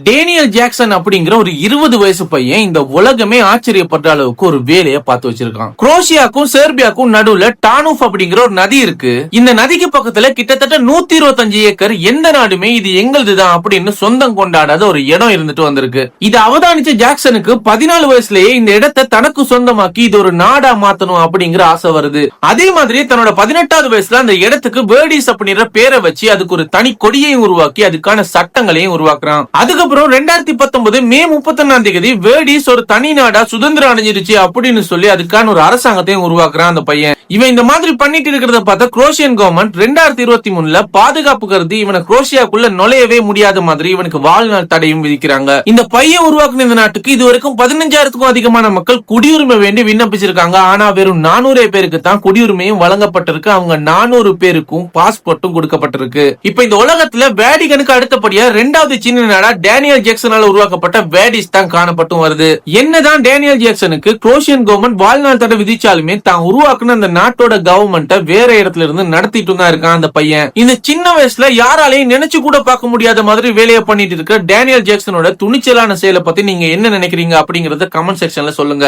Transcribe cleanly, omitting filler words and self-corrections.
Daniel Jackson அப்படிங்கிற ஒரு 20 வயசு பையன் இந்த உலகமே ஆச்சரியப்படுற அளவுக்கு ஒரு வேலையை பார்த்து வச்சிருக்கான். குரோஷியாக்கும் செர்பியாக்கும் நடுவுல டானூஃப் அப்படிங்கிற ஒரு நதி இருக்கு. இந்த நதிக்கு பக்கத்துல கிட்டத்தட்ட 125 ஏக்கர் எந்த நாடுமே இது எங்களுதுதான் அப்படின்னு சொந்தம் கொண்டாடாத ஒரு இடம் இருந்துட்டு வந்திருக்கு. இது அவதானிச்ச ஜாக்சனுக்கு 14 வயசுலயே இந்த இடத்தை தனக்கு சொந்தமாக்கி இது ஒரு நாடா மாத்தணும் அப்படிங்கிற ஆசை வருது. அதே மாதிரி தன்னோட 18வது வயசுல அந்த இடத்துக்கு வேர்டிஸ் அப்படிங்கிற பேரை வச்சு அதுக்கு ஒரு தனி கொடியையும் உருவாக்கி அதுக்கான சட்டங்களையும் உருவாக்குறான். அதுக்கப்புறம் 2019 மே 31ஆம் தேதி வேர்டிஸ் ஒரு தனி நாடா சுதந்திரம் அடைஞ்சிருச்சு அப்படின்னு சொல்லி அதுக்கான ஒரு அரசாங்கத்தையும் உருவாக்குறான் அந்த பையன். இவன் இந்த மாதிரி பண்ணிட்டு இருக்கிறத பார்த்தா குரோஷியன் கவர்மெண்ட் 2023ல பாதுகாப்பு கருதி இவனை குரோஷியாக்குள்ள நுழையவே முடியாத மாதிரி இவனுக்கு வாழ்நாள் தடையும் விதிக்கிறாங்க. இந்த பையன் உருவாக்குன இந்த நாட்டுக்கு இதுவரைக்கும் 15,000க்கும் அதிகமான மக்கள் குடியுரிமை வேண்டி விண்ணப்பிச்சிருக்காங்க. ஆனா வெறும் 400 பேருக்கு தான் குடியுரிமையும் வழங்கப்பட்டிருக்கு. அவங்க 400 பேருக்கும் பாஸ்போர்ட்டும் கொடுக்கப்பட்டிருக்கு. இப்ப இந்த உலகத்துல வேடிகனுக்கு அடுத்தபடியா 2வது சின்ன நாடா டேனியல் ஜாக்சனால உருவாக்கப்பட்ட வேடிஸ் தான் காணப்பட்டும் வருது. என்னதான் டேனியல் ஜாக்சனுக்கு குரோஷியன் கவர்மெண்ட் வாழ்நாள் தடை விதிச்சாலுமே தான் உருவாக்குன அந்த நாட்டோட கவர்மெண்ட்டை வேற இடத்துல இருந்து நடத்திட்டு தான் இருக்கான் அந்த பையன். இந்த சின்ன வயசுல யாராலையும் நினைச்சு கூட பார்க்க முடியாத மாதிரி வேலையை பண்ணிட்டு இருக்க டேனியல் ஜாக்சனோட துணிச்சலான செயலை பத்தி நீங்க என்ன நினைக்கிறீங்க அப்படிங்கறத கமெண்ட் செக்ஷன்ல சொல்லுங்க.